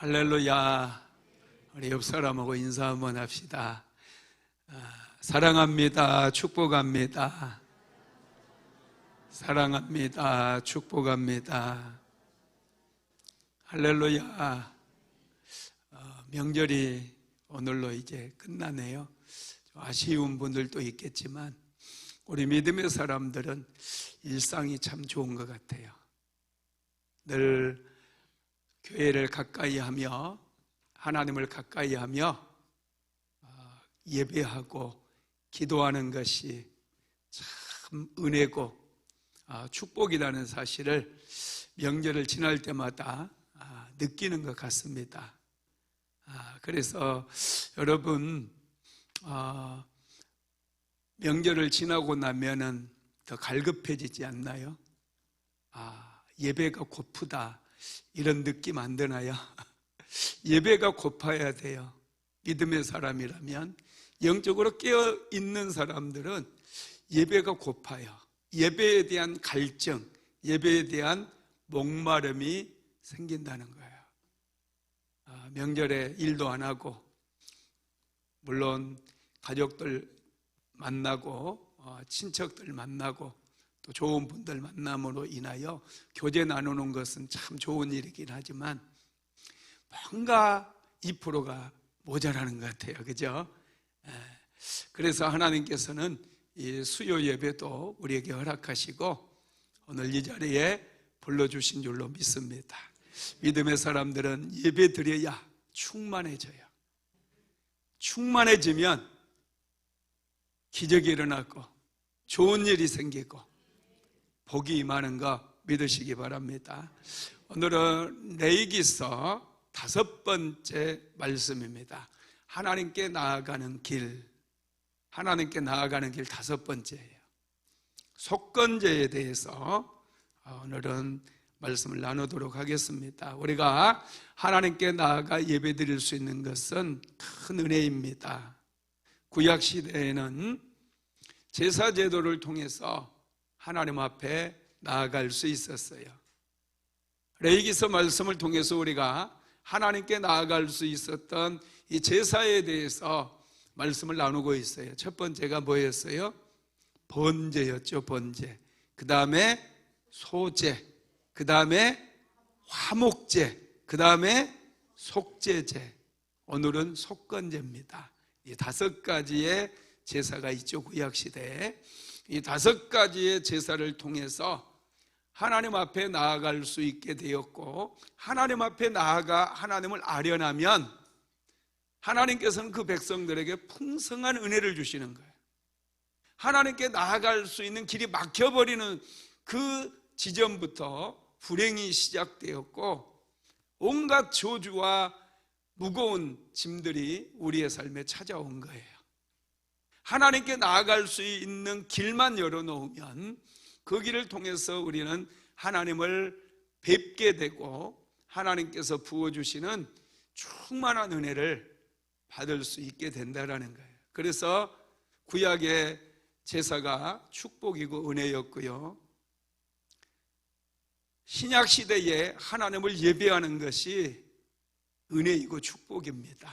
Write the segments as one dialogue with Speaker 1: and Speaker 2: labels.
Speaker 1: 할렐루야. 우리 옆 사람하고 인사 한번 합시다. 사랑합니다. 축복합니다. 사랑합니다. 축복합니다. 할렐루야. 명절이 오늘로 이제 끝나네요. 아쉬운 분들도 있겠지만 우리 믿음의 사람들은 일상이 참 좋은 것 같아요. 늘 교회를 가까이 하며 하나님을 가까이 하며 예배하고 기도하는 것이 참 은혜고 축복이라는 사실을 명절을 지날 때마다 느끼는 것 같습니다. 그래서 여러분 명절을 지나고 나면은 더 갈급해지지 않나요? 예배가 고프다 이런 느낌 안 드나요? 예배가 고파야 돼요. 믿음의 사람이라면, 영적으로 깨어있는 사람들은 예배가 고파요. 예배에 대한 갈증, 예배에 대한 목마름이 생긴다는 거예요. 명절에 일도 안 하고, 물론 가족들 만나고 친척들 만나고 또 좋은 분들 만남으로 인하여 교제 나누는 것은 참 좋은 일이긴 하지만 뭔가 2%가 모자라는 것 같아요. 그죠? 그래서 하나님께서는 이 수요 예배도 우리에게 허락하시고 오늘 이 자리에 불러주신 줄로 믿습니다. 믿음의 사람들은 예배 드려야 충만해져요. 충만해지면 기적이 일어나고 좋은 일이 생기고 복이 임하는 거 믿으시기 바랍니다. 오늘은 레위기서 5번째 말씀입니다. 하나님께 나아가는 길, 하나님께 나아가는 길 5번째예요. 속건제에 대해서 오늘은 말씀을 나누도록 하겠습니다. 우리가 하나님께 나아가 예배드릴 수 있는 것은 큰 은혜입니다. 구약시대에는 제사제도를 통해서 하나님 앞에 나아갈 수 있었어요. 레위기서 말씀을 통해서 우리가 하나님께 나아갈 수 있었던 이 제사에 대해서 말씀을 나누고 있어요. 첫 번째가 뭐였어요? 번제였죠. 번제. 그 다음에 소제, 그 다음에 화목제, 그 다음에 속제제. 오늘은 속건제입니다. 이 5가지의 제사가 있죠. 구약시대에. 이 5가지의 제사를 통해서 하나님 앞에 나아갈 수 있게 되었고, 하나님 앞에 나아가 하나님을 아련하면 하나님께서는 그 백성들에게 풍성한 은혜를 주시는 거예요. 하나님께 나아갈 수 있는 길이 막혀버리는 그 지점부터 불행이 시작되었고, 온갖 저주와 무거운 짐들이 우리의 삶에 찾아온 거예요. 하나님께 나아갈 수 있는 길만 열어놓으면 그 길을 통해서 우리는 하나님을 뵙게 되고 하나님께서 부어주시는 충만한 은혜를 받을 수 있게 된다는 거예요. 그래서 구약의 제사가 축복이고 은혜였고요, 신약시대에 하나님을 예배하는 것이 은혜이고 축복입니다.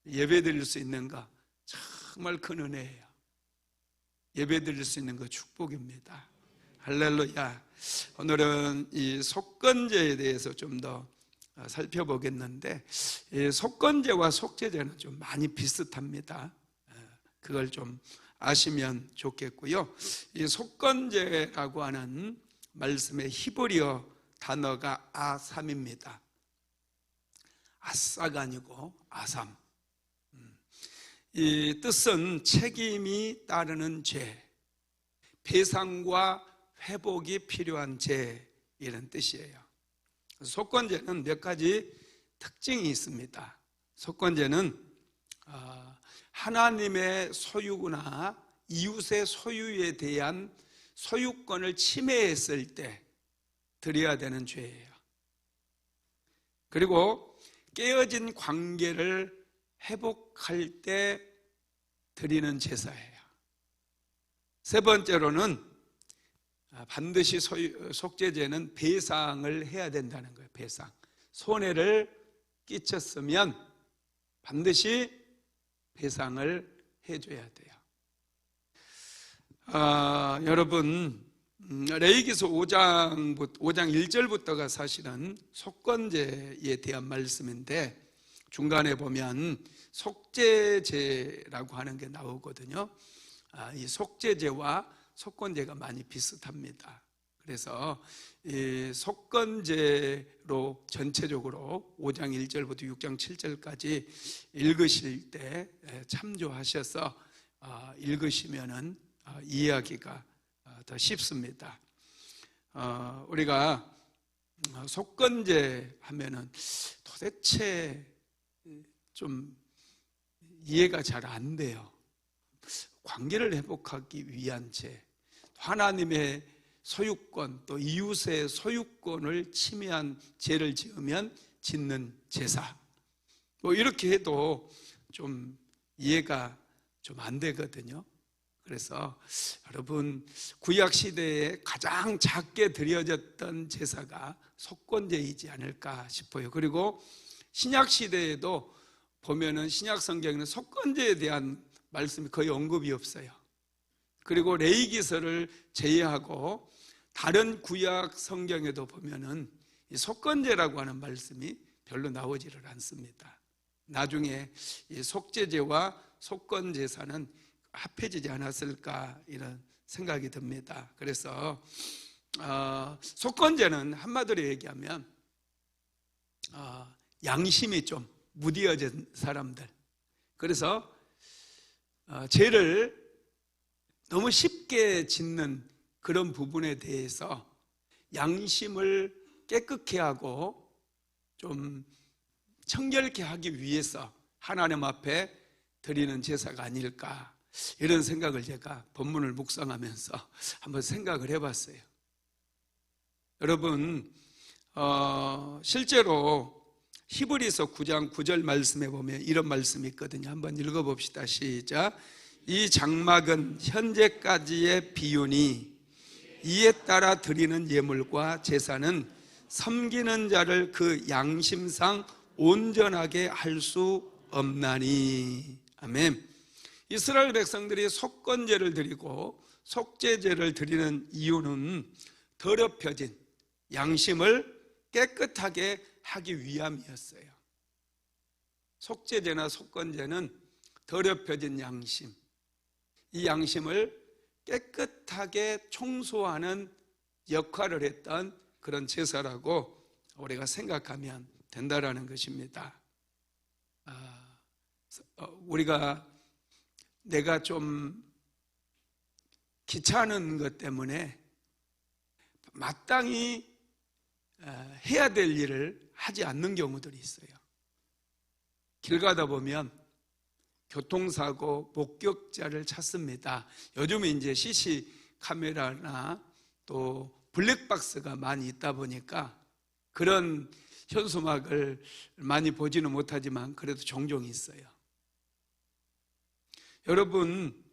Speaker 1: 예배드릴 수 있는 거 정말 큰 은혜예요. 예배드릴 수 있는 거 축복입니다. 할렐루야. 오늘은 이 속건제에 대해서 좀 더 살펴보겠는데, 이 속건제와 속제제는 좀 많이 비슷합니다. 그걸 좀 아시면 좋겠고요. 이 속건제라고 하는 말씀의 히브리어 단어가 아삼입니다. 아싸가 아니고 아삼. 이 뜻은 책임이 따르는 죄, 배상과 회복이 필요한 죄, 이런 뜻이에요. 속건제는 몇 가지 특징이 있습니다. 속건제는 하나님의 소유나 이웃의 소유에 대한 소유권을 침해했을 때 드려야 되는 죄예요. 그리고 깨어진 관계를 회복할 때 드리는 제사예요. 세 번째로는 반드시 속죄제는 배상을 해야 된다는 거예요. 배상. 손해를 끼쳤으면 반드시 배상을 해줘야 돼요. 여러분, 레위기서 5장 1절부터가 사실은 속건제에 대한 말씀인데 중간에 보면 속죄제라고 하는 게 나오거든요. 이 속죄제와 속건제가 많이 비슷합니다. 그래서 이 속건제로 전체적으로 5장 1절부터 6장 7절까지 읽으실 때 참조하셔서 읽으시면은 이해하기가 더 쉽습니다. 우리가 속건제 하면은 도대체 좀 이해가 잘 안 돼요. 관계를 회복하기 위한 죄, 하나님의 소유권, 또 이웃의 소유권을 침해한 죄를 지으면 짓는 제사, 뭐 이렇게 해도 좀 이해가 좀 안 되거든요. 그래서 여러분, 구약 시대에 가장 작게 드려졌던 제사가 속건제이지 않을까 싶어요. 그리고 신약 시대에도 보면은 신약 성경에는 속건제에 대한 말씀이 거의 언급이 없어요. 그리고 레위기서를 제외하고 다른 구약 성경에도 보면은 이 속건제라고 하는 말씀이 별로 나오지를 않습니다. 나중에 이 속죄제와 속건제사는 합해지지 않았을까 이런 생각이 듭니다. 그래서 속건제는 한마디로 얘기하면 양심이 좀 무뎌진 사람들, 그래서 죄를 너무 쉽게 짓는 그런 부분에 대해서 양심을 깨끗게 하고 좀 청결케 하기 위해서 하나님 앞에 드리는 제사가 아닐까, 이런 생각을 제가 본문을 묵상하면서 한번 생각을 해봤어요. 여러분, 실제로 히브리서 9장 9절 말씀에 보면 이런 말씀이 있거든요. 한번 읽어봅시다. 시작. 이 장막은 현재까지의 비유니 이에 따라 드리는 예물과 제사는 섬기는 자를 그 양심상 온전하게 할 수 없나니. 아멘. 이스라엘 백성들이 속건제를 드리고 속죄제를 드리는 이유는 더럽혀진 양심을 깨끗하게 하기 위함이었어요. 속죄제나 속건제는 더럽혀진 양심, 이 양심을 깨끗하게 청소하는 역할을 했던 그런 제사라고 우리가 생각하면 된다라는 것입니다. 우리가 내가 좀 귀찮은 것 때문에 마땅히 해야 될 일을 하지 않는 경우들이 있어요. 길 가다 보면 교통사고 목격자를 찾습니다. 요즘에 이제 CC 카메라나 또 블랙박스가 많이 있다 보니까 그런 현수막을 많이 보지는 못하지만 그래도 종종 있어요. 여러분,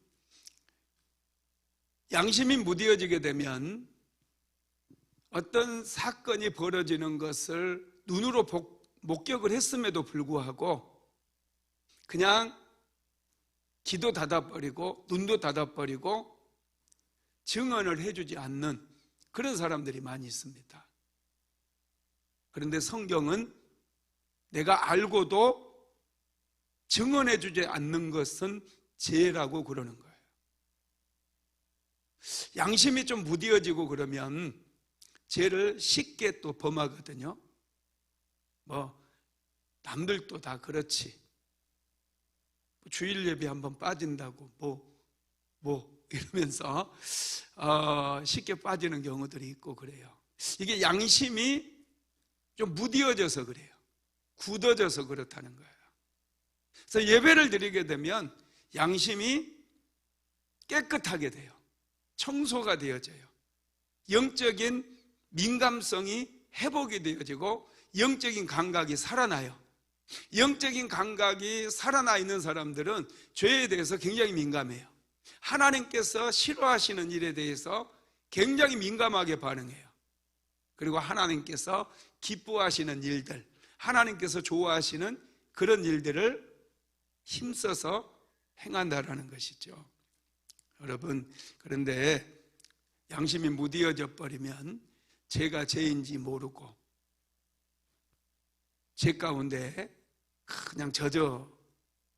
Speaker 1: 양심이 무뎌지게 되면 어떤 사건이 벌어지는 것을 눈으로 목격을 했음에도 불구하고 그냥 귀도 닫아버리고 눈도 닫아버리고 증언을 해주지 않는 그런 사람들이 많이 있습니다. 그런데 성경은 내가 알고도 증언해주지 않는 것은 죄라고 그러는 거예요. 양심이 좀 무뎌지고 그러면 죄를 쉽게 또 범하거든요. 남들도 다 그렇지. 주일 예배 한번 빠진다고 이러면서 쉽게 빠지는 경우들이 있고 그래요. 이게 양심이 좀 무뎌져서 그래요. 굳어져서 그렇다는 거예요. 그래서 예배를 드리게 되면 양심이 깨끗하게 돼요. 청소가 되어져요. 영적인 민감성이 회복이 되어지고 영적인 감각이 살아나요. 영적인 감각이 살아나 있는 사람들은 죄에 대해서 굉장히 민감해요. 하나님께서 싫어하시는 일에 대해서 굉장히 민감하게 반응해요. 그리고 하나님께서 기뻐하시는 일들, 하나님께서 좋아하시는 그런 일들을 힘써서 행한다라는 것이죠. 여러분, 그런데 양심이 무디어져 버리면 죄가 죄인지 모르고 죄 가운데 그냥 젖어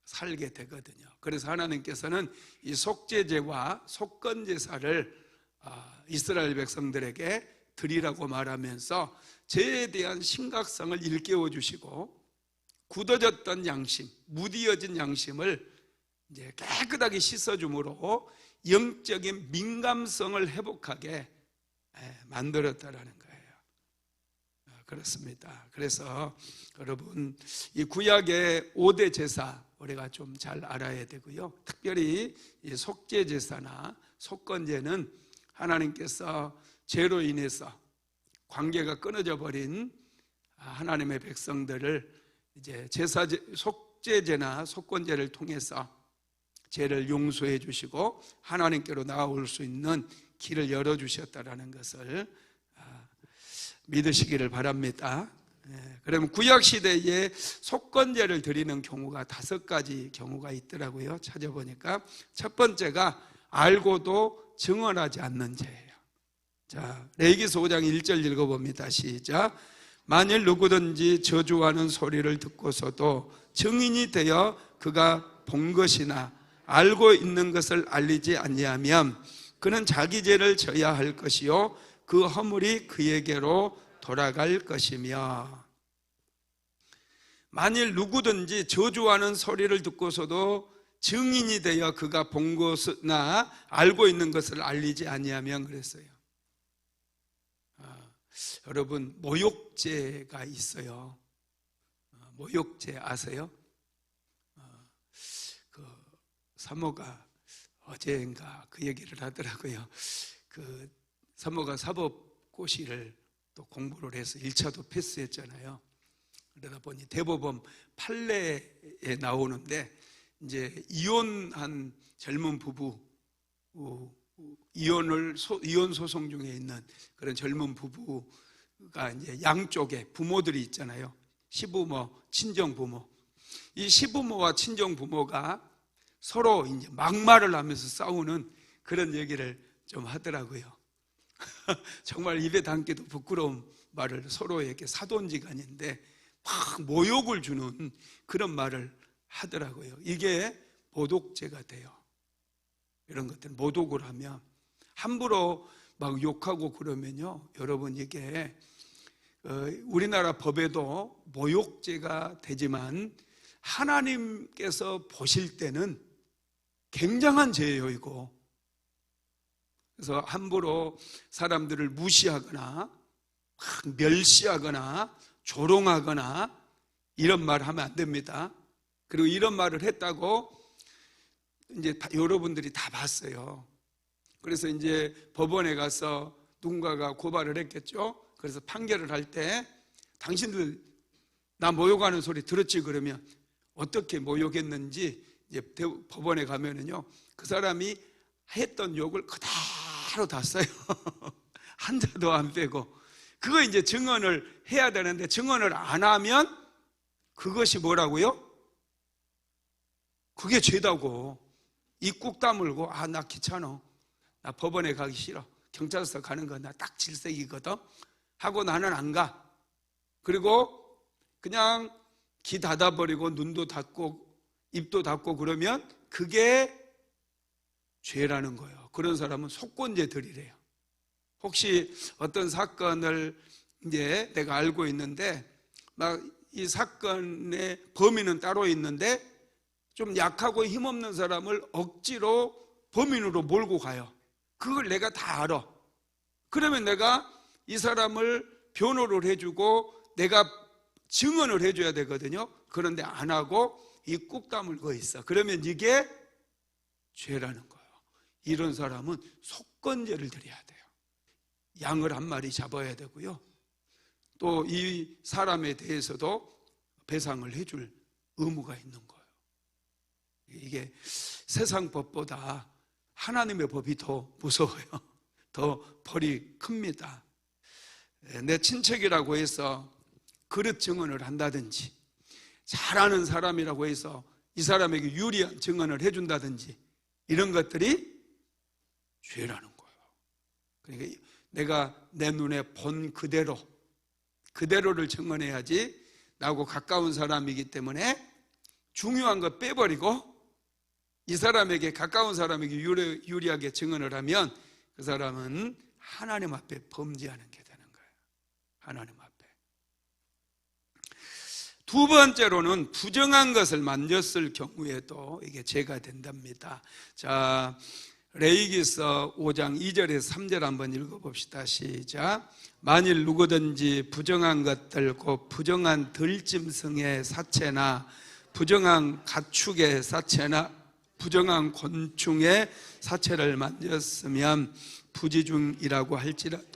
Speaker 1: 살게 되거든요. 그래서 하나님께서는 이 속죄제와 속건제사를 이스라엘 백성들에게 드리라고 말하면서 죄에 대한 심각성을 일깨워 주시고, 굳어졌던 양심, 무디어진 양심을 이제 깨끗하게 씻어줌으로 영적인 민감성을 회복하게 만들었다라는 거예요. 그렇습니다. 그래서 여러분, 이 구약의 5대 제사 우리가 좀 잘 알아야 되고요. 특별히 이 속죄제사나 속건제는 하나님께서 죄로 인해서 관계가 끊어져 버린 하나님의 백성들을 이제 속죄제나 속건제를 통해서 죄를 용서해 주시고 하나님께로 나아올 수 있는 길을 열어 주셨다라는 것을 믿으시기를 바랍니다. 그러면 구약 시대에 속건제를 드리는 경우가 5가지 경우가 있더라고요. 찾아보니까 첫 번째가 알고도 증언하지 않는 죄예요. 자, 레위기서 5장 1절 읽어봅니다. 시작. 만일 누구든지 저주하는 소리를 듣고서도 증인이 되어 그가 본 것이나 알고 있는 것을 알리지 아니하면 그는 자기 죄를 져야 할 것이요 그 허물이 그에게로 돌아갈 것이며, 만일 누구든지 저주하는 소리를 듣고서도 증인이 되어 그가 본 것이나 알고 있는 것을 알리지 아니하면 그랬어요. 여러분, 모욕죄가 있어요. 모욕죄 아세요? 그 사모가 어제인가 그 얘기를 하더라고요. 그 사모가 사법고시를 또 공부를 해서 1차도 패스했잖아요. 그러다 보니 대법원 판례에 나오는데 이제 이혼한 젊은 부부, 이혼 소송 중에 있는 그런 젊은 부부가 이제 양쪽에 부모들이 있잖아요. 시부모, 친정부모. 이 시부모와 친정부모가 서로 이제 막말을 하면서 싸우는 그런 얘기를 좀 하더라고요. 정말 입에 담기도 부끄러운 말을 서로에게 사돈지간인데 막 모욕을 주는 그런 말을 하더라고요. 이게 모독죄가 돼요. 이런 것들 모독을 하면 함부로 막 욕하고 그러면요, 여러분 이게 우리나라 법에도 모욕죄가 되지만 하나님께서 보실 때는 굉장한 죄예요, 이거. 그래서 함부로 사람들을 무시하거나 멸시하거나 조롱하거나 이런 말 하면 안 됩니다. 그리고 이런 말을 했다고 이제 여러분들이 다 봤어요. 그래서 이제 법원에 가서 누군가가 고발을 했겠죠. 그래서 판결을 할 때 당신들 나 모욕하는 소리 들었지? 그러면 어떻게 모욕했는지 이제 법원에 가면은요, 그 사람이 했던 욕을 그대로 다 써요. 한자도 안 빼고. 그거 이제 증언을 해야 되는데 증언을 안 하면 그것이 뭐라고요? 그게 죄다고. 입국 다물고 나 귀찮아, 나 법원에 가기 싫어, 경찰서 가는 거 나 딱 질색이거든 하고 나는 안 가. 그리고 그냥 귀 닫아버리고 눈도 닫고 입도 닫고 그러면 그게 죄라는 거예요. 그런 사람은 속건제 드리래요. 혹시 어떤 사건을 이제 내가 알고 있는데 막 이 사건의 범인은 따로 있는데 좀 약하고 힘없는 사람을 억지로 범인으로 몰고 가요. 그걸 내가 다 알아. 그러면 내가 이 사람을 변호를 해주고 내가 증언을 해줘야 되거든요. 그런데 안 하고 입국 다물고 있어. 그러면 이게 죄라는 거예요. 이런 사람은 속건제를 드려야 돼요. 양을 한 마리 잡아야 되고요. 또 이 사람에 대해서도 배상을 해줄 의무가 있는 거예요. 이게 세상 법보다 하나님의 법이 더 무서워요. 더 벌이 큽니다. 내 친척이라고 해서 그릇 증언을 한다든지, 잘하는 사람이라고 해서 이 사람에게 유리한 증언을 해준다든지, 이런 것들이 죄라는 거예요. 그러니까 내가 내 눈에 본 그대로를 증언해야지, 나하고 가까운 사람이기 때문에 중요한 거 빼버리고 이 사람에게, 가까운 사람에게 유리하게 증언을 하면 그 사람은 하나님 앞에 범죄하는 게 되는 거예요. 하나님 앞에. 두 번째로는 부정한 것을 만졌을 경우에도 이게 죄가 된답니다. 자, 레위기서 5장 2절에서 3절 한번 읽어봅시다. 시작. 만일 누구든지 부정한 것들, 곧 부정한 들짐승의 사체나 부정한 가축의 사체나 부정한 곤충의 사체를 만졌으면 부지중이라고 할지라도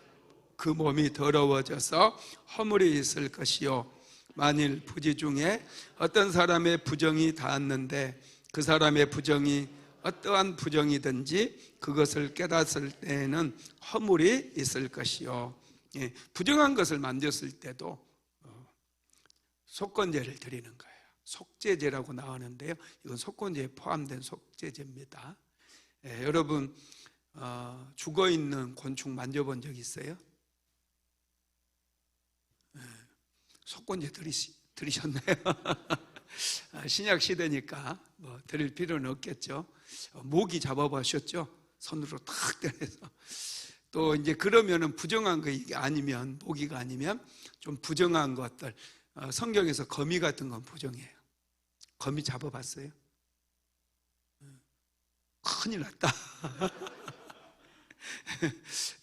Speaker 1: 그 몸이 더러워져서 허물이 있을 것이요, 만일 부지중에 어떤 사람의 부정이 닿았는데 그 사람의 부정이 어떠한 부정이든지 그것을 깨닫을 때에는 허물이 있을 것이요. 예, 부정한 것을 만졌을 때도 속건제를 드리는 거예요. 속죄제라고 나오는데요, 이건 속건제에 포함된 속죄제입니다. 예, 여러분 죽어있는 곤충 만져본 적 있어요? 예, 속건제 들으셨나요? 신약 시대니까 뭐 드릴 필요는 없겠죠. 모기 잡아보셨죠? 손으로 탁 때려서. 또 이제 그러면은 부정한 거 아니면, 모기가 아니면 좀 부정한 것들, 성경에서 거미 같은 건 부정해요. 거미 잡아봤어요? 큰일 났다.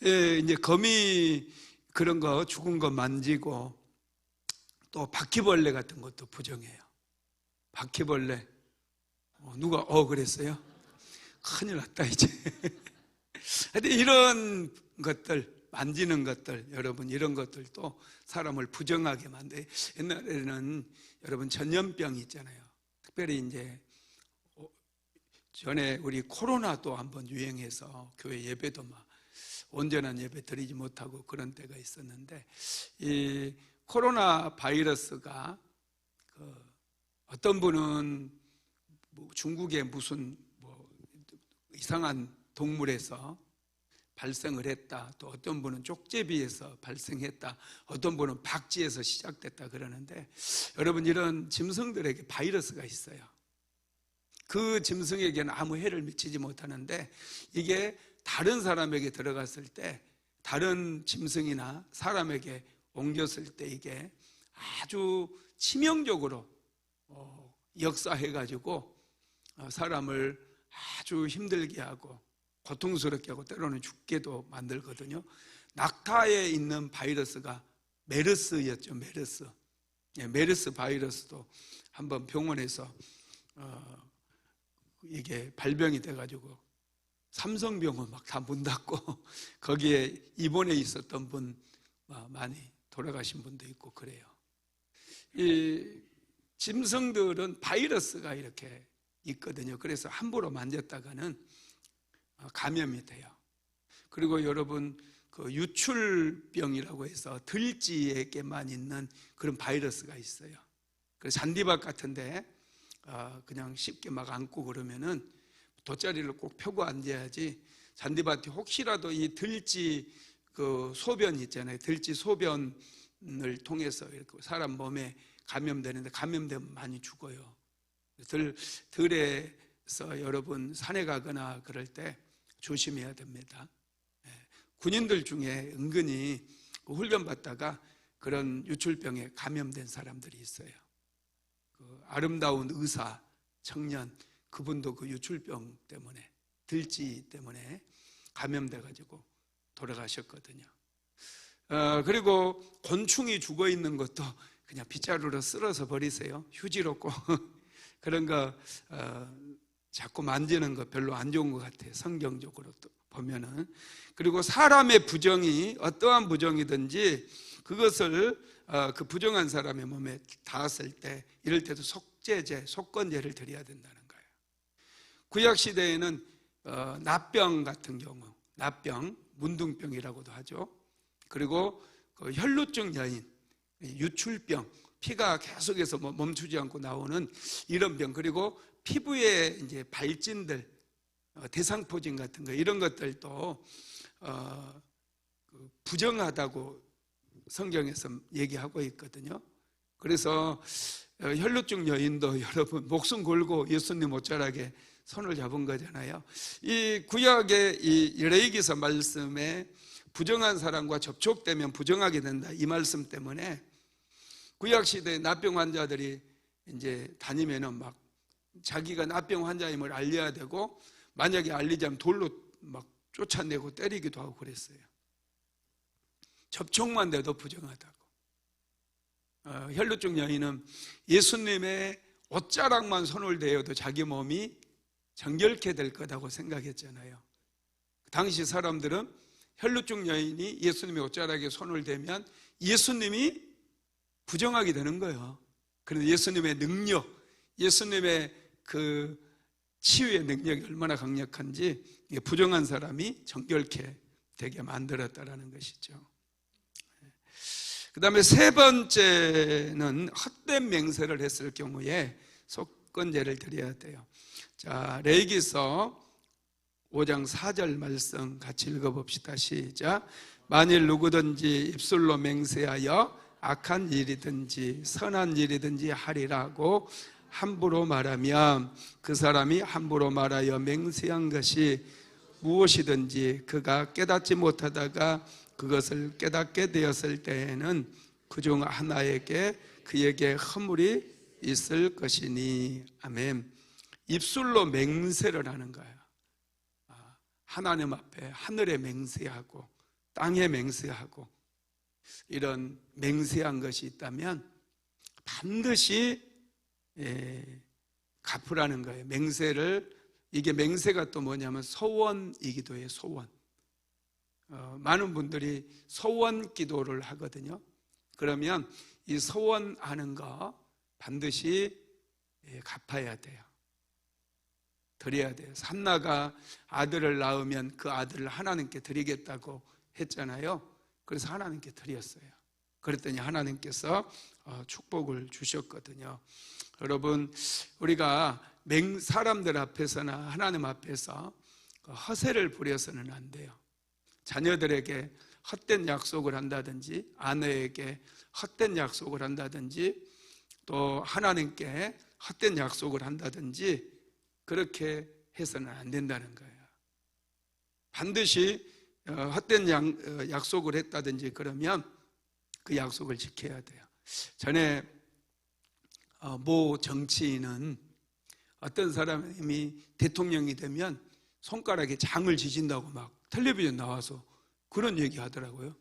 Speaker 1: 예, 이제 거미 그런 거, 죽은 거 만지고, 또 바퀴벌레 같은 것도 부정해요. 바퀴벌레 누가 그랬어요? 큰일 났다 이제. 하여튼 이런 것들, 만지는 것들, 여러분 이런 것들도 사람을 부정하게 만들어요. 옛날에는 여러분 전염병이 있잖아요. 특별히 이제 전에 우리 코로나도 한번 유행해서 교회 예배도 막 온전한 예배 드리지 못하고 그런 때가 있었는데, 이 코로나 바이러스가 어떤 분은 중국의 무슨 이상한 동물에서 발생을 했다, 또 어떤 분은 쪽제비에서 발생했다, 어떤 분은 박쥐에서 시작됐다 그러는데, 여러분 이런 짐승들에게 바이러스가 있어요. 그 짐승에게는 아무 해를 미치지 못하는데, 이게 다른 사람에게 들어갔을 때, 다른 짐승이나 사람에게 옮겼을 때 이게 아주 치명적으로 역사해가지고 사람을 아주 힘들게 하고 고통스럽게 하고 때로는 죽게도 만들거든요. 낙타에 있는 바이러스가 메르스였죠. 메르스 바이러스도 한번 병원에서 이게 발병이 돼가지고 삼성병원 막 다 문 닫고 거기에 입원해 있었던 분 많이 돌아가신 분도 있고 그래요. 이 짐승들은 바이러스가 이렇게 있거든요. 그래서 함부로 만졌다가는 감염이 돼요. 그리고 여러분 그 유출병이라고 해서 들쥐에게만 있는 그런 바이러스가 있어요. 그래서 잔디밭 같은데 그냥 쉽게 막 앉고 그러면은 돗자리를 꼭 펴고 앉아야지, 잔디밭이 혹시라도 이 들쥐 그 소변 있잖아요. 들쥐 소변을 통해서 이렇게 사람 몸에 감염되는데, 감염되면 많이 죽어요. 들에서 여러분 산에 가거나 그럴 때 조심해야 됩니다. 군인들 중에 은근히 훈련 받다가 그런 유출병에 감염된 사람들이 있어요. 그 아름다운 의사 청년, 그분도 그 유출병 때문에, 들쥐 때문에 감염돼가지고 돌아가셨거든요. 그리고 곤충이 죽어 있는 것도 그냥 빗자루로 쓸어서 버리세요. 휴지로 꼭 그런 거 자꾸 만지는 거 별로 안 좋은 것 같아요. 성경적으로 또 보면은. 그리고 사람의 부정이 어떠한 부정이든지 그것을 그 부정한 사람의 몸에 닿았을 때, 이럴 때도 속죄제, 속건제를 드려야 된다는 거예요. 구약 시대에는 납병 같은 경우, 납병, 문둥병이라고도 하죠. 그리고 그 혈루증 여인, 유출병, 피가 계속해서 멈추지 않고 나오는 이런 병, 그리고 피부에 이제 발진들, 대상포진 같은 거, 이런 것들도 부정하다고 성경에서 얘기하고 있거든요. 그래서 혈루증 여인도 여러분 목숨 걸고 예수님 옷자락에 손을 잡은 거잖아요. 이 구약의 이 레위기서 말씀에 부정한 사람과 접촉되면 부정하게 된다, 이 말씀 때문에 구약 시대에 납병 환자들이 이제 다니면은 막 자기가 납병 환자임을 알려야 되고, 만약에 알리자면 돌로 막 쫓아내고 때리기도 하고 그랬어요. 접촉만 돼도 부정하다고. 혈루증 여인은 예수님의 옷자락만 손을 대어도 자기 몸이 정결케 될 거라고 생각했잖아요. 당시 사람들은 혈루증 여인이 예수님의 옷자락에 손을 대면 예수님이 부정하게 되는 거예요. 그런데 예수님의 능력, 예수님의 그 치유의 능력이 얼마나 강력한지 부정한 사람이 정결케 되게 만들었다라는 것이죠. 그 다음에 세 번째는 헛된 맹세를 했을 경우에 속건제를 드려야 돼요. 자, 레위기서 5장 4절 말씀 같이 읽어봅시다. 시작. 만일 누구든지 입술로 맹세하여 악한 일이든지 선한 일이든지 하리라고 함부로 말하면 그 사람이 함부로 말하여 맹세한 것이 무엇이든지 그가 깨닫지 못하다가 그것을 깨닫게 되었을 때에는 그중 하나에게 그에게 허물이 있을 것이니. 아멘. 입술로 맹세를 하는 거예요. 하나님 앞에 하늘에 맹세하고 땅에 맹세하고 이런 맹세한 것이 있다면 반드시 갚으라는 거예요. 맹세를, 이게 맹세가 또 뭐냐면 소원이기도 해요. 소원. 많은 분들이 소원 기도를 하거든요. 그러면 이 소원하는 거 반드시 갚아야 돼요. 드려야 돼요. 산나가 아들을 낳으면 그 아들을 하나님께 드리겠다고 했잖아요. 그래서 하나님께 드렸어요. 그랬더니 하나님께서 축복을 주셨거든요. 여러분, 우리가 사람들 앞에서나 하나님 앞에서 허세를 부려서는 안 돼요. 자녀들에게 헛된 약속을 한다든지, 아내에게 헛된 약속을 한다든지, 또 하나님께 헛된 약속을 한다든지, 그렇게 해서는 안 된다는 거예요. 반드시 헛된 약속을 했다든지 그러면 그 약속을 지켜야 돼요. 전에 모 정치인은 어떤 사람이 대통령이 되면 손가락에 장을 지진다고 막 텔레비전 나와서 그런 얘기 하더라고요.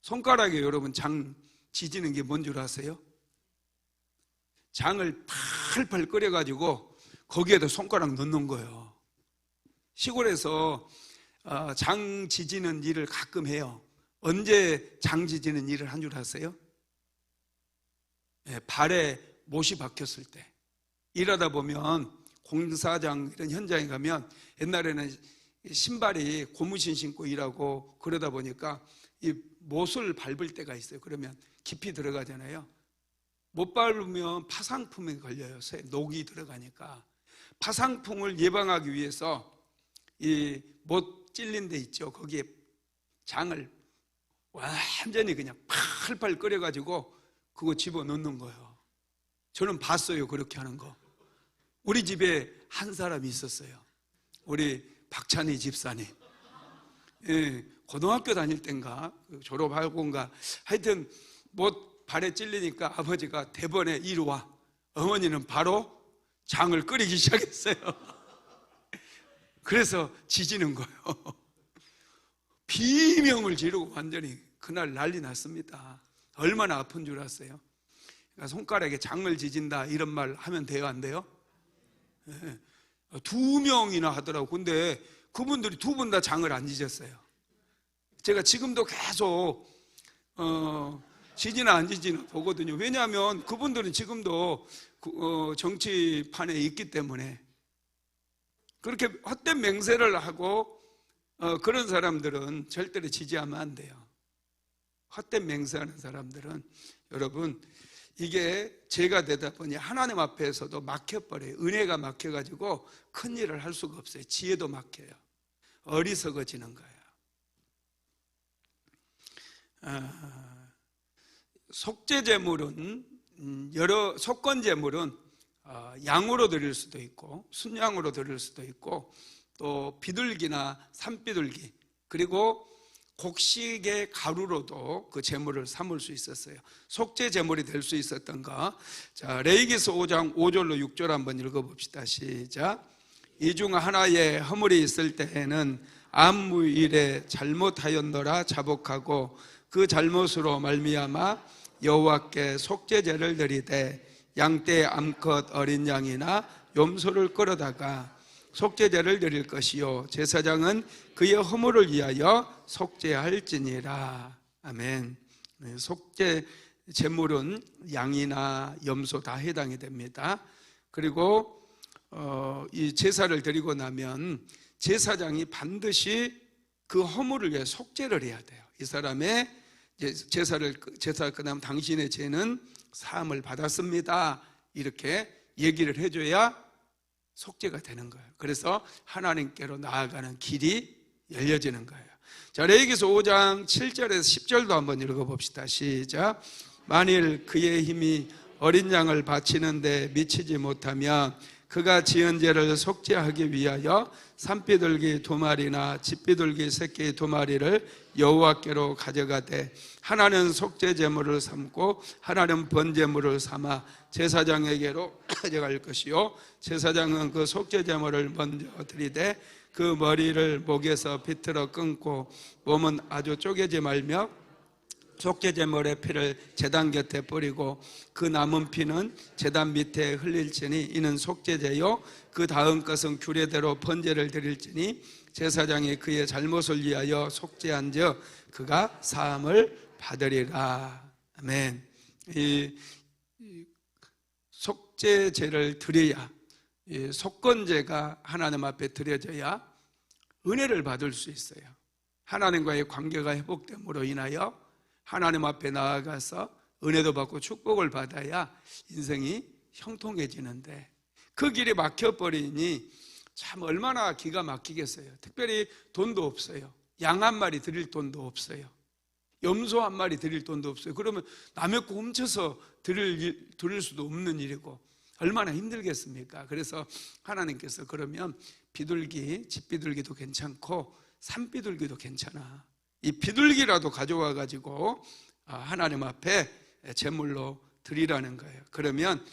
Speaker 1: 손가락에 여러분 장 지지는 게 뭔 줄 아세요? 장을 팔팔 끓여가지고 거기에다 손가락 넣는 거예요. 시골에서 장 지지는 일을 가끔 해요. 언제 장 지지는 일을 한 줄 아세요? 발에 못이 박혔을 때. 일하다 보면 공사장 이런 현장에 가면 옛날에는 신발이 고무신 신고 일하고 그러다 보니까 이 못을 밟을 때가 있어요. 그러면 깊이 들어가잖아요. 못 밟으면 파상풍에 걸려요. 녹이 들어가니까. 파상풍을 예방하기 위해서 이 못 찔린 데 있죠. 거기에 장을 완전히 그냥 팔팔 끓여가지고 그거 집어넣는 거예요. 저는 봤어요. 그렇게 하는 거. 우리 집에 한 사람이 있었어요. 우리 박찬희 집사님. 고등학교 다닐 땐가 졸업하고인가 하여튼 못 발에 찔리니까 아버지가 대번에 이리 와. 어머니는 바로 장을 끓이기 시작했어요. 그래서 지지는 거예요. 비명을 지르고 완전히 그날 난리 났습니다. 얼마나 아픈 줄 아세요? 그러니까 손가락에 장을 지진다 이런 말 하면 돼요, 안 돼요? 네. 2명이나 하더라고. 근데 그분들이 2분 다 장을 안 지졌어요. 제가 지금도 계속 지지나 안 지지나 보거든요. 왜냐하면 그분들은 지금도 정치판에 있기 때문에. 그렇게 헛된 맹세를 하고 그런 사람들은 절대로 지지하면 안 돼요. 헛된 맹세하는 사람들은 여러분, 이게 죄가 되다 보니 하나님 앞에서도 막혀버려요. 은혜가 막혀가지고 큰 일을 할 수가 없어요. 지혜도 막혀요. 어리석어지는 거예요. 속죄제물은 속건제물은 양으로 드릴 수도 있고 순양으로 드릴 수도 있고 또 비둘기나 산비둘기 그리고 곡식의 가루로도 그 제물을 삼을 수 있었어요. 속죄 제물이 될 수 있었던 거. 자, 레위기서 5장 5절로 6절 한번 읽어봅시다. 시작. 이 중 하나에 허물이 있을 때에는 아무 일에 잘못하였노라 자복하고 그 잘못으로 말미암아 여호와께 속죄제를 드리되 양떼 암컷 어린 양이나 염소를 끌어다가 속죄제를 드릴 것이요 제사장은 그의 허물을 위하여 속죄할지니라. 아멘. 속죄 제물은 양이나 염소 다 해당이 됩니다. 그리고 이 제사를 드리고 나면 제사장이 반드시 그 허물을 위해 속죄를 해야 돼요. 이 사람의 제사가 끝나면 당신의 죄는 사함을 받았습니다. 이렇게 얘기를 해줘야 속죄가 되는 거예요. 그래서 하나님께로 나아가는 길이 열려지는 거예요. 자, 레위기서 5장 7절에서 10절도 한번 읽어봅시다. 시작. 만일 그의 힘이 어린 양을 바치는데 미치지 못하면 그가 지은 죄를 속죄하기 위하여 산비둘기 2마리나 집비둘기 새끼 2마리를 여호와께로 가져가되 하나는 속죄제물을 삼고 하나는 번제물을 삼아 제사장에게로 가져갈 것이요 제사장은 그 속죄제물을 먼저 드리되 그 머리를 목에서 비틀어 끊고 몸은 아주 쪼개지 말며 속죄제물의 피를 제단 곁에 뿌리고 그 남은 피는 제단 밑에 흘릴지니 이는 속죄제요 그 다음 것은 규례대로 번제를 드릴지니 제사장이 그의 잘못을 위하여 속죄한즉 그가 사함을 받으리라. 아멘. 이 속죄제를 드려야, 이 속건제가 하나님 앞에 드려져야 은혜를 받을 수 있어요. 하나님과의 관계가 회복됨으로 인하여 하나님 앞에 나아가서 은혜도 받고 축복을 받아야 인생이 형통해지는데 그 길이 막혀버리니 참 얼마나 기가 막히겠어요. 특별히 돈도 없어요. 양 한 마리 드릴 돈도 없어요. 염소 한 마리 드릴 돈도 없어요. 그러면 남의 거 훔쳐서 드릴 수도 없는 일이고 얼마나 힘들겠습니까? 그래서 하나님께서 그러면 비둘기, 집비둘기도 괜찮고 산비둘기도 괜찮아. 이 비둘기라도 가져와 가지고 하나님 앞에 제물로 드리라는 거예요. 그러면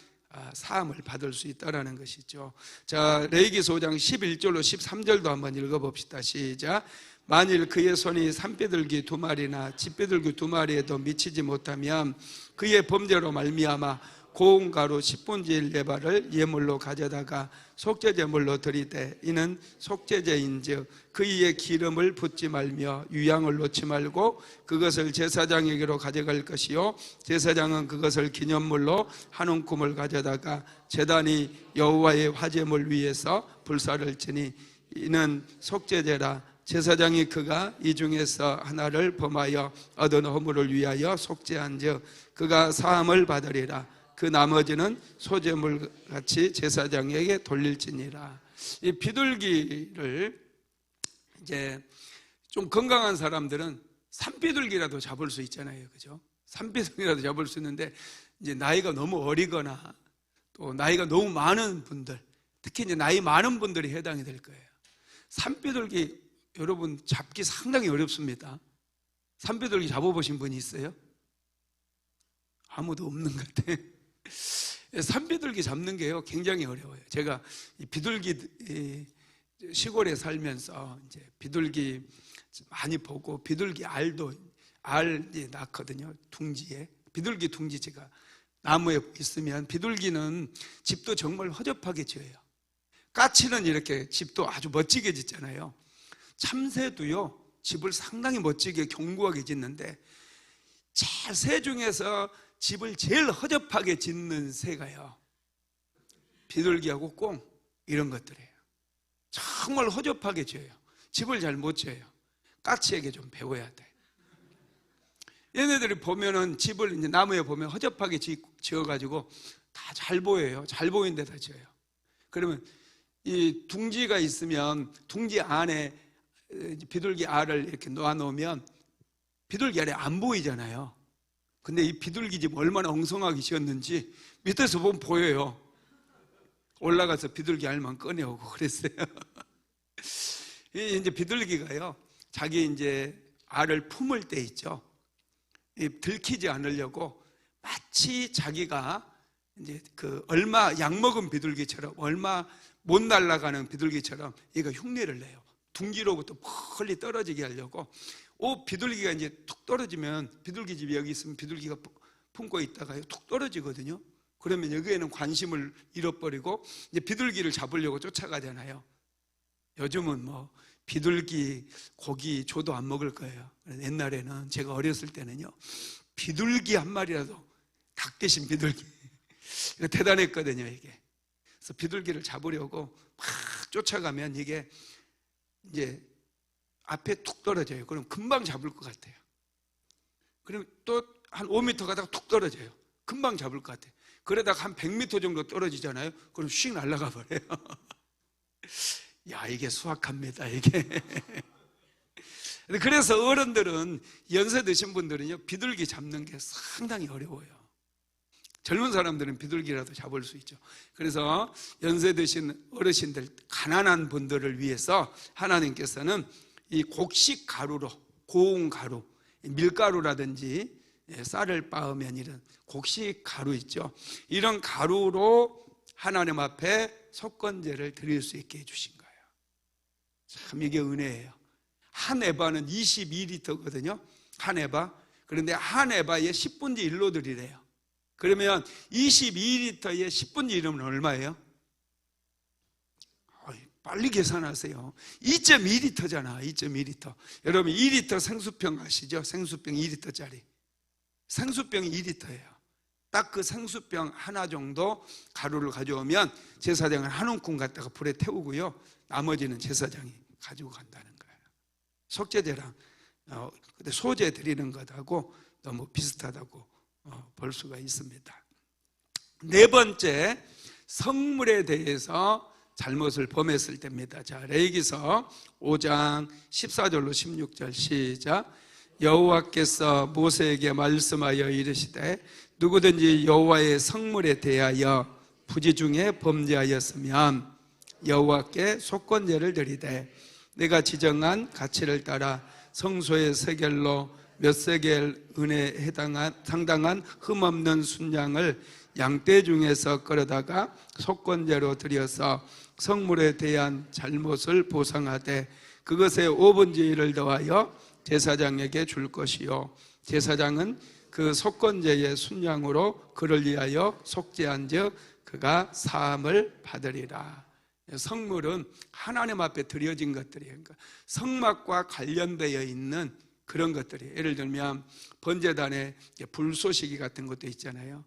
Speaker 1: 사함을 받을 수 있다라는 것이죠. 자, 레위기서 5장 11절로 13절도 한번 읽어봅시다. 시작. 만일 그의 손이 산비둘기 2마리나 집비둘기 2마리에도 미치지 못하면 그의 범죄로 말미암아 고운 가루 10분의 1 레바를 예물로 가져다가 속죄제물로 드리되 이는 속죄제인즉 그 위에 기름을 붓지 말며 유향을 놓지 말고 그것을 제사장에게로 가져갈 것이요 제사장은 그것을 기념물로 한 움큼을 가져다가 제단이 여호와의 화제물 위에서 불사를 지니 이는 속죄제라. 제사장이 그가 이 중에서 하나를 범하여 얻은 허물을 위하여 속죄한즉 그가 사함을 받으리라. 그 나머지는 소제물 같이 제사장에게 돌릴지니라. 이 비둘기를 이제 좀 건강한 사람들은 산비둘기라도 잡을 수 있잖아요, 그죠? 산비둘기라도 잡을 수 있는데 이제 나이가 너무 어리거나 또 나이가 너무 많은 분들, 특히 이제 나이 많은 분들이 해당이 될 거예요. 산비둘기 여러분 잡기 상당히 어렵습니다. 산비둘기 잡아보신 분이 있어요? 아무도 없는 것 같아. 산비둘기 잡는 게요 굉장히 어려워요. 제가 이 비둘기 시골에 살면서 이제 비둘기 많이 보고 비둘기 알이 낳거든요. 둥지에 비둘기 둥지가 나무에 있으면 비둘기는 집도 정말 허접하게 지어요. 까치는 이렇게 집도 아주 멋지게 짓잖아요. 참새도요 집을 상당히 멋지게 견고하게 짓는데 새 중에서 집을 제일 허접하게 짓는 새가요 비둘기하고 꽁 이런 것들이에요. 정말 허접하게 지어요. 집을 잘 못 지어요. 까치에게 좀 배워야 돼. 얘네들이 보면은 집을 이제 나무에 보면 허접하게 지어가지고 다 잘 보여요. 잘 보이는 데다 지어요. 그러면 이 둥지가 있으면 둥지 안에 비둘기 알을 이렇게 놓아놓으면 비둘기 알이 안 보이잖아요. 근데 이 비둘기 집 얼마나 엉성하게 지었는지 밑에서 보면 보여요. 올라가서 비둘기 알만 꺼내오고 그랬어요. 이제 비둘기가요, 자기 이제 알을 품을 때 있죠. 들키지 않으려고 마치 자기가 이제 얼마 약 먹은 비둘기처럼, 얼마 못 날아가는 비둘기처럼 얘가 흉내를 내요. 둥지로부터 멀리 떨어지게 하려고. 비둘기가 이제 툭 떨어지면, 비둘기 집이 여기 있으면 비둘기가 품고 있다가 툭 떨어지거든요. 그러면 여기에는 관심을 잃어버리고 이제 비둘기를 잡으려고 쫓아가잖아요. 요즘은 뭐 비둘기 고기 줘도 안 먹을 거예요. 옛날에는, 제가 어렸을 때는요, 비둘기 한 마리라도, 닭 대신 비둘기, 이거 대단했거든요. 이게. 그래서 비둘기를 잡으려고 막 쫓아가면 이게 이제 앞에 툭 떨어져요. 그럼 금방 잡을 것 같아요. 그럼 또 한 5m 가다가 툭 떨어져요. 금방 잡을 것 같아요. 그러다가 한 100m 정도 떨어지잖아요. 그럼 휙 날아가 버려요. 야, 이게 수학합니다, 이게. 그래서 어른들은, 연세 드신 분들은요, 비둘기 잡는 게 상당히 어려워요. 젊은 사람들은 비둘기라도 잡을 수 있죠. 그래서 연세 드신 어르신들, 가난한 분들을 위해서 하나님께서는 이 곡식 가루로, 고운 가루, 밀가루라든지 쌀을 빻으면 이런 곡식 가루 있죠. 이런 가루로 하나님 앞에 속건제를 드릴 수 있게 해주신 거예요. 참 이게 은혜예요. 한 에바는 22리터거든요. 한 에바. 그런데 한 에바에 10분의 1로 드리래요. 그러면 22리터에 10분의 1이면 얼마예요? 빨리 계산하세요. 2.2리터잖아. 2.2리터. 여러분 2리터 생수병 아시죠? 생수병 2리터짜리. 생수병이 2리터예요. 딱 그 생수병 하나 정도 가루를 가져오면 제사장은 한 움큼 갖다가 불에 태우고요, 나머지는 제사장이 가지고 간다는 거예요. 속죄제랑 소제 드리는 것하고 너무 비슷하다고 볼 수가 있습니다. 네 번째, 성물에 대해서 잘못을 범했을 때입니다. 자, 레위기서 5장 14절로 16절 시작. 여호와께서 모세에게 말씀하여 이르시되 누구든지 여호와의 성물에 대하여 부지 중에 범죄하였으면 여호와께 속건제를 드리되 내가 지정한 가치를 따라 성소의 세겔로 몇 세겔 은혜에 상당한 흠없는 순양을 양떼 중에서 끌어다가 속건제로 드려서 성물에 대한 잘못을 보상하되 그것에 5분의 1을 더하여 제사장에게 줄 것이요 제사장은 그 속건제의 순양으로 그를 위하여 속죄한 즉 그가 사함을 받으리라. 성물은 하나님 앞에 드려진 것들이에요. 그러니까 성막과 관련되어 있는 그런 것들이, 예를 들면 번제단에 불쏘시기 같은 것도 있잖아요.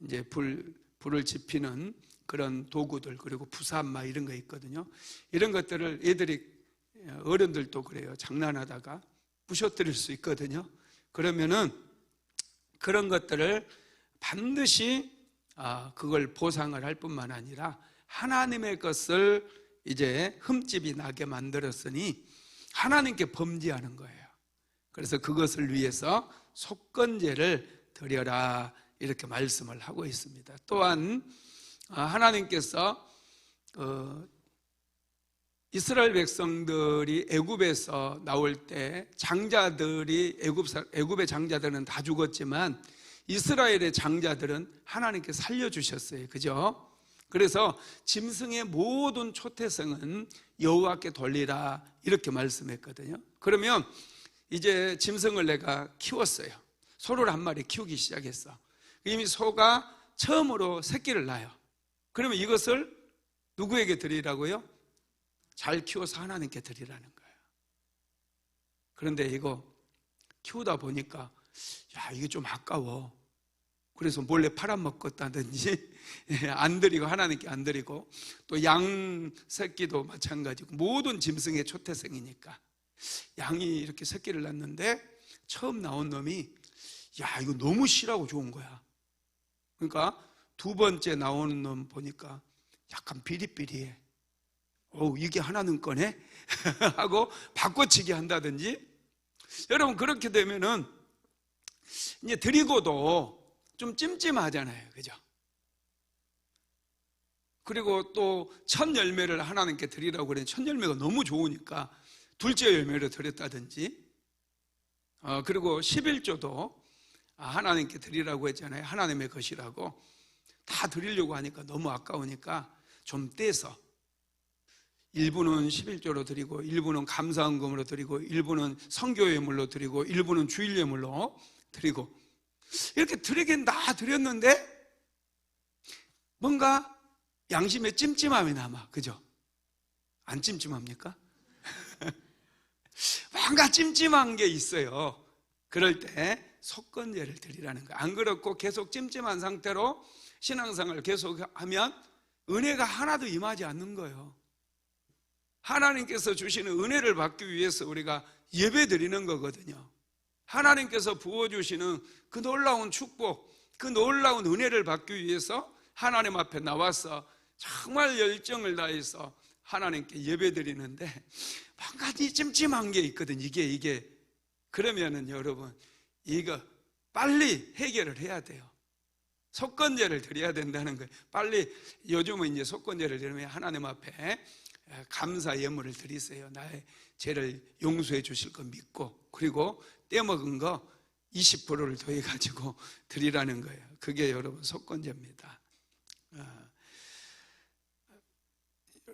Speaker 1: 이제 불을 지피는 그런 도구들, 그리고 부산마 이런 거 있거든요. 이런 것들을 애들이, 어른들도 그래요. 장난하다가 부셔뜨릴 수 있거든요. 그러면은 그런 것들을 반드시 그걸 보상을 할 뿐만 아니라 하나님의 것을 이제 흠집이 나게 만들었으니 하나님께 범죄하는 거예요. 그래서 그것을 위해서 속건제를 드려라 이렇게 말씀을 하고 있습니다. 또한 하나님께서 이스라엘 백성들이 애굽에서 나올 때 장자들이, 애굽의 장자들은 다 죽었지만 이스라엘의 장자들은 하나님께 살려주셨어요. 그죠? 그래서 짐승의 모든 초태성은 여호와께 돌리라 이렇게 말씀했거든요. 그러면 이제 짐승을 내가 키웠어요. 소를 한 마리 키우기 시작했어. 이미 소가 처음으로 새끼를 낳아요. 그러면 이것을 누구에게 드리라고요? 잘 키워서 하나님께 드리라는 거예요. 그런데 이거 키우다 보니까 이게 좀 아까워. 그래서 몰래 팔아먹었다든지 안 드리고, 하나님께 안 드리고, 또 양 새끼도 마찬가지고 모든 짐승의 초태생이니까 양이 이렇게 새끼를 낳는데 처음 나온 놈이 야, 이거 너무 실하고 좋은 거야. 그러니까 두 번째 나오는 놈 보니까 약간 비리비리해. 이게 하나는 거네? 하고 바꿔치기 한다든지. 여러분, 그렇게 되면은 이제 드리고도 좀 찜찜하잖아요. 그죠? 그리고 또 첫 열매를 하나님께 드리라고 그랬는데 첫 열매가 너무 좋으니까 둘째 열매를 드렸다든지, 그리고 11조도 하나님께 드리라고 했잖아요. 하나님의 것이라고. 다 드리려고 하니까 너무 아까우니까 좀 떼서 일부는 11조로 드리고, 일부는 감사헌금으로 드리고, 일부는 선교예물로 드리고, 일부는 주일예물로 드리고, 이렇게 드리긴 다 드렸는데 뭔가 양심에 찜찜함이 남아. 그죠? 안 찜찜합니까? 뭔가 찜찜한 게 있어요. 그럴 때 속건제를 드리라는 거예요. 안 그렇고 계속 찜찜한 상태로 신앙생활을 계속하면 은혜가 하나도 임하지 않는 거예요. 하나님께서 주시는 은혜를 받기 위해서 우리가 예배 드리는 거거든요. 하나님께서 부어주시는 그 놀라운 축복, 그 놀라운 은혜를 받기 위해서 하나님 앞에 나와서 정말 열정을 다해서 하나님께 예배 드리는데 뭔가 찜찜한 게 있거든. 이게 그러면은 여러분, 이거 빨리 해결을 해야 돼요. 속건제를 드려야 된다는 거예요. 빨리. 요즘은 이제 속건제를 드리면 하나님 앞에 감사 예물을 드리세요. 나의 죄를 용서해 주실 거 믿고, 그리고 떼먹은 거 20%를 더해가지고 드리라는 거예요. 그게 여러분 속건제입니다.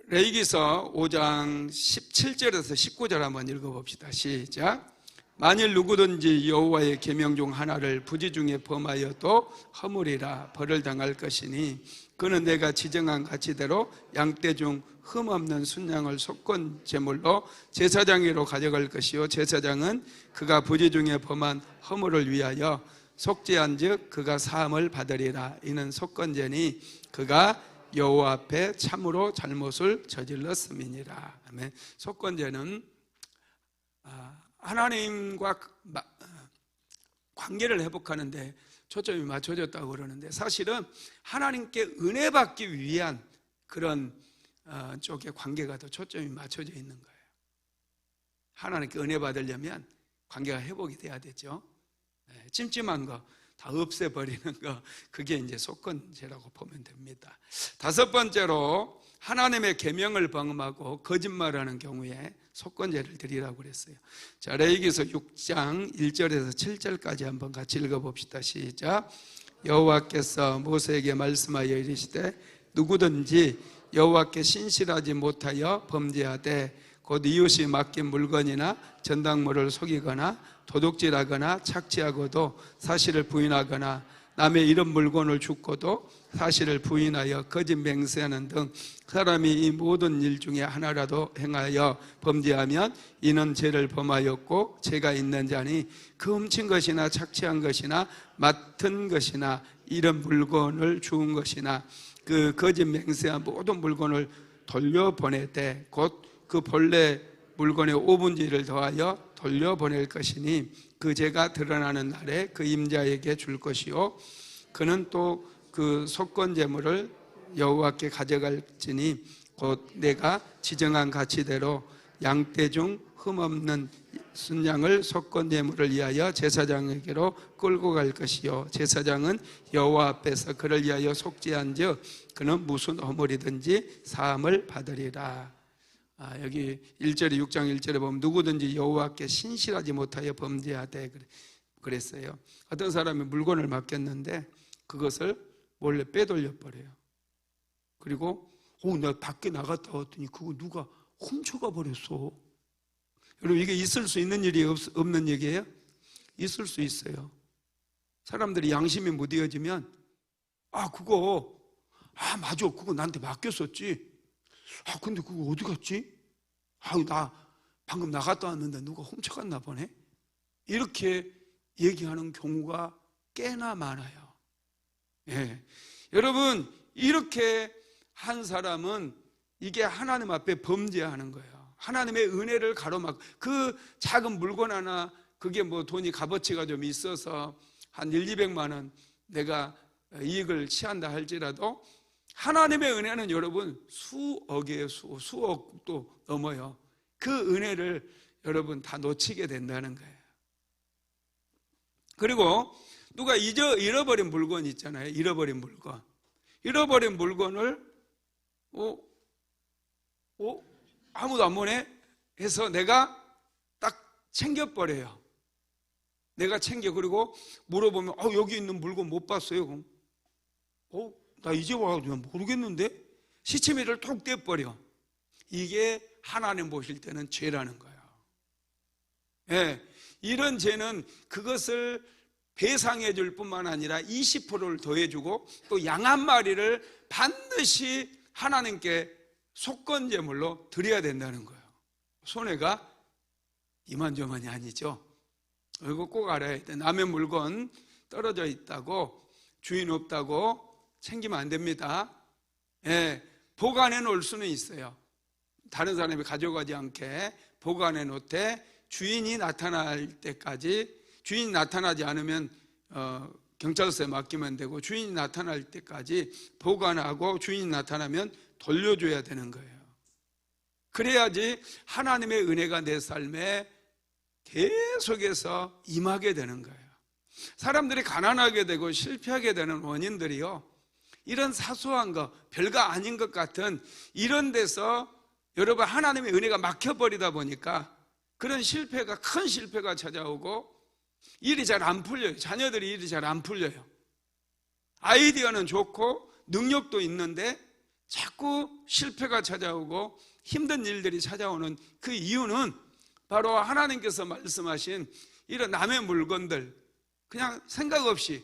Speaker 1: 레위기서 5장 17절에서 19절 한번 읽어봅시다. 시작. 만일 누구든지 여호와의 계명 중 하나를 부지 중에 범하여도 허물이라 벌을 당할 것이니, 그는 내가 지정한 가치대로 양떼 중 흠없는 순양을 속건 제물로 제사장에로 가져갈 것이요, 제사장은 그가 부지 중에 범한 허물을 위하여 속죄한즉 그가 사함을 받으리라. 이는 속건제니 그가 여호와 앞에 참으로 잘못을 저질렀음이니라. 아멘. 속건제는 하나님과 관계를 회복하는데 초점이 맞춰졌다고 그러는데, 사실은 하나님께 은혜 받기 위한 그런 쪽의 관계가 더 초점이 맞춰져 있는 거예요. 하나님께 은혜 받으려면 관계가 회복이 돼야 되죠. 찜찜한 거 다 없애버리는 거, 그게 이제 속건제라고 보면 됩니다. 다섯 번째로, 하나님의 계명을 범하고 거짓말하는 경우에 속건제를 드리라고 그랬어요. 자, 레위기서 6장 1절에서 7절까지 한번 같이 읽어봅시다. 시작. 여호와께서 모세에게 말씀하여 이르시되, 누구든지 여호와께 신실하지 못하여 범죄하되 곧 이웃이 맡긴 물건이나 전당물을 속이거나 도둑질하거나 착취하고도 사실을 부인하거나 남의 이런 물건을 줍고도 사실을 부인하여 거짓 맹세하는 등 사람이 이 모든 일 중에 하나라도 행하여 범죄하면 이는 죄를 범하였고 죄가 있는 자니, 그 훔친 것이나 착취한 것이나 맡은 것이나 이런 물건을 주운 것이나 그 거짓 맹세한 모든 물건을 돌려보내되 곧 그 본래 물건의 5분지를 더하여 돌려보낼 것이니, 그 죄가 드러나는 날에 그 임자에게 줄 것이요, 그는 또 그 속건제물을 여호와께 가져갈지니 곧 내가 지정한 가치대로 양떼 중 흠없는 순양을 속건제물을 위하여 제사장에게로 끌고 갈 것이요, 제사장은 여호와 앞에서 그를 위하여 속죄한즉 그는 무슨 허물이든지 사함을 받으리라. 여기 1절에 6장 1절에 보면 누구든지 여호와께 신실하지 못하여 범죄하되 그랬어요. 어떤 사람이 물건을 맡겼는데 그것을 몰래 빼돌려 버려요. 그리고 나 밖에 나갔다 왔더니 그거 누가 훔쳐가 버렸어. 여러분, 이게 있을 수 있는 일이 없는 얘기예요? 있을 수 있어요. 사람들이 양심이 무뎌지면 그거 맞아, 그거 나한테 맡겼었지. 근데 그거 어디 갔지? 나 방금 나갔다 왔는데 누가 훔쳐갔나 보네? 이렇게 얘기하는 경우가 꽤나 많아요. 여러분, 이렇게 한 사람은 이게 하나님 앞에 범죄하는 거예요. 하나님의 은혜를 가로막고, 그 작은 물건 하나, 그게 뭐 돈이 값어치가 좀 있어서 한 1,200만 원 내가 이익을 취한다 할지라도 하나님의 은혜는 여러분 수억이에요. 수억도 넘어요. 그 은혜를 여러분 다 놓치게 된다는 거예요. 그리고 누가 잃어버린 물건 있잖아요. 잃어버린 물건. 잃어버린 물건을 아무도 안 보내 해서 내가 딱 챙겨버려요. 내가 챙겨. 그리고 물어보면 여기 있는 물건 못 봤어요. 그럼 나 이제 와가지고 모르겠는데? 시치미를 톡 떼버려. 이게 하나님 보실 때는 죄라는 거예요. 예, 이런 죄는 그것을 배상해 줄 뿐만 아니라 20%를 더해주고 또 양 한 마리를 반드시 하나님께 속건제물로 드려야 된다는 거예요. 손해가 이만저만이 아니죠. 이거 꼭 알아야 돼. 남의 물건 떨어져 있다고, 주인 없다고 챙기면 안 됩니다. 예, 보관해 놓을 수는 있어요. 다른 사람이 가져가지 않게 보관해 놓되 주인이 나타날 때까지, 주인이 나타나지 않으면 경찰서에 맡기면 되고, 주인이 나타날 때까지 보관하고 주인이 나타나면 돌려줘야 되는 거예요. 그래야지 하나님의 은혜가 내 삶에 계속해서 임하게 되는 거예요. 사람들이 가난하게 되고 실패하게 되는 원인들이요, 이런 사소한 거, 별거 아닌 것 같은 이런 데서 여러분 하나님의 은혜가 막혀버리다 보니까 그런 실패가, 큰 실패가 찾아오고 일이 잘 안 풀려요. 자녀들이 일이 잘 안 풀려요. 아이디어는 좋고 능력도 있는데 자꾸 실패가 찾아오고 힘든 일들이 찾아오는 그 이유는 바로 하나님께서 말씀하신 이런 남의 물건들, 그냥 생각 없이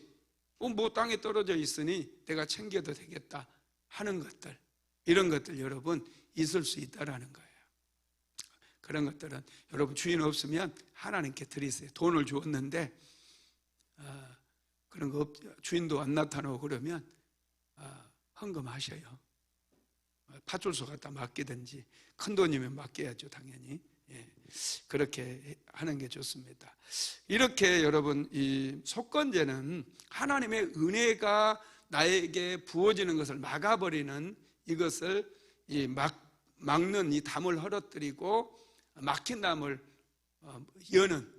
Speaker 1: 뭐 땅에 떨어져 있으니 내가 챙겨도 되겠다 하는 것들, 이런 것들 여러분 있을 수 있다라는 거예요. 그런 것들은 여러분 주인 없으면 하나님께 드리세요. 돈을 주었는데 그런 거 주인도 안 나타나고 그러면 헌금하셔요. 파출소 갖다 맡기든지, 큰 돈이면 맡겨야죠 당연히. 예, 그렇게 하는 게 좋습니다. 이렇게 여러분 이 속건제는 하나님의 은혜가 나에게 부어지는 것을 막아버리는, 이것을 막는, 이 담을 헐어뜨리고 막힌 담을 여는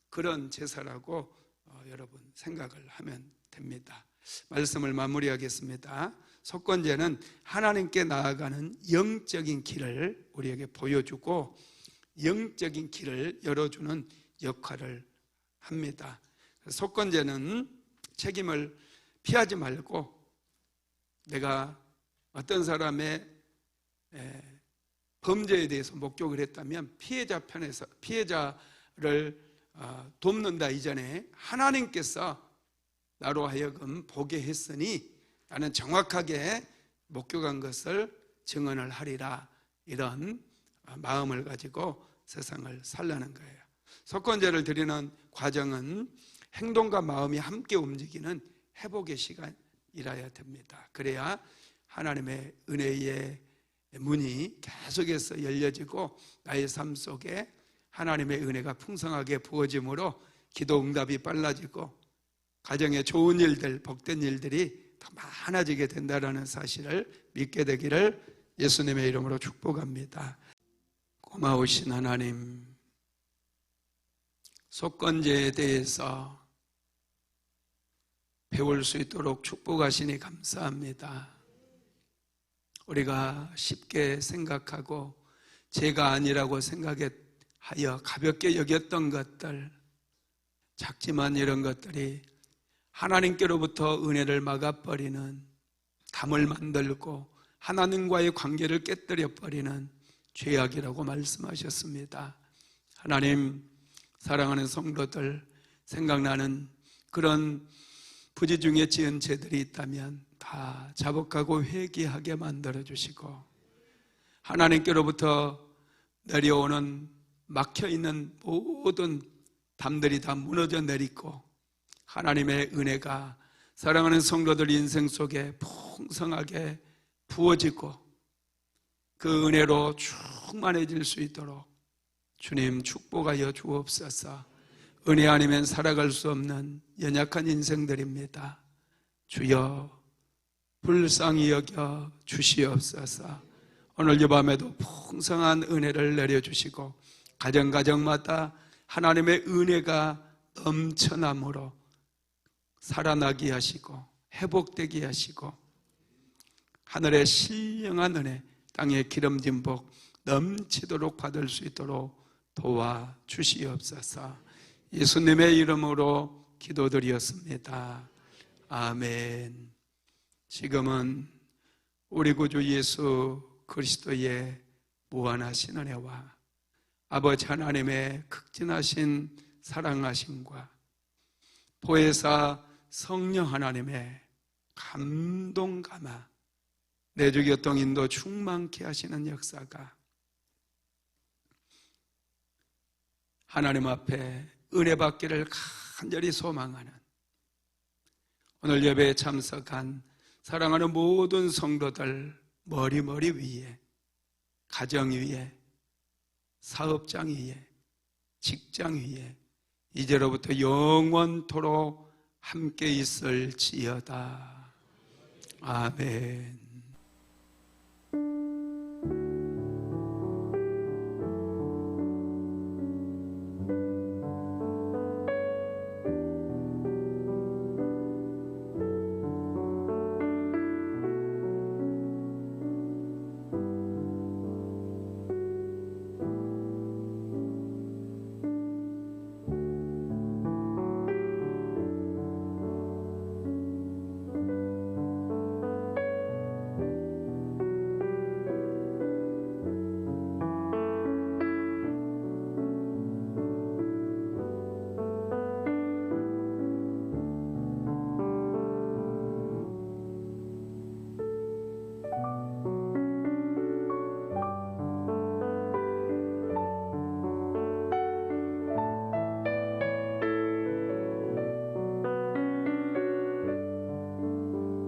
Speaker 1: 그런 제사라고 여러분 생각을 하면 됩니다. 말씀을 마무리하겠습니다. 속건제는 하나님께 나아가는 영적인 길을 우리에게 보여주고 영적인 길을 열어주는 역할을 합니다. 속건제는 책임을 피하지 말고, 내가 어떤 사람의 범죄에 대해서 목격을 했다면 피해자 편에서, 피해자를 돕는다 이전에 하나님께서 나로 하여금 보게 했으니 나는 정확하게 목격한 것을 증언을 하리라, 이런 마음을 가지고 세상을 살라는 거예요. 속건제를 드리는 과정은 행동과 마음이 함께 움직이는 회복의 시간이라야 됩니다. 그래야 하나님의 은혜의 문이 계속해서 열려지고 나의 삶 속에 하나님의 은혜가 풍성하게 부어짐으로 기도 응답이 빨라지고 가정에 좋은 일들, 복된 일들이 더 많아지게 된다는 사실을 믿게 되기를 예수님의 이름으로 축복합니다. 고마우신 하나님, 속건제에 대해서 배울 수 있도록 축복하시니 감사합니다. 우리가 쉽게 생각하고 죄가 아니라고 생각하여 가볍게 여겼던 것들, 작지만 이런 것들이 하나님께로부터 은혜를 막아버리는, 담을 만들고 하나님과의 관계를 깨뜨려버리는 죄악이라고 말씀하셨습니다. 하나님, 사랑하는 성도들, 생각나는 그런 부지 중에 지은 죄들이 있다면 다 자복하고 회개하게 만들어주시고, 하나님께로부터 내려오는 막혀있는 모든 담들이 다 무너져 내리고 하나님의 은혜가 사랑하는 성도들 인생 속에 풍성하게 부어지고 그 은혜로 충만해질 수 있도록 주님 축복하여 주옵소서. 은혜 아니면 살아갈 수 없는 연약한 인생들입니다. 주여 불쌍히 여겨 주시옵소서. 오늘 이 밤에도 풍성한 은혜를 내려주시고 가정가정마다 하나님의 은혜가 넘쳐남으로 살아나게 하시고 회복되게 하시고 하늘의 신령한 은혜, 땅의 기름진 복 넘치도록 받을 수 있도록 도와주시옵소서. 예수님의 이름으로 기도드렸습니다. 아멘. 지금은 우리 구주 예수 그리스도의 무한하신 은혜와 아버지 하나님의 극진하신 사랑하심과 보혜사 성령 하나님의 감동 감화 내주교통 인도 충만케 하시는 역사가 하나님 앞에 은혜 받기를 간절히 소망하는 오늘 예배에 참석한 사랑하는 모든 성도들 머리 위에, 가정 위에, 사업장 위에, 직장 위에 이제로부터 영원토록 함께 있을지어다. 아멘.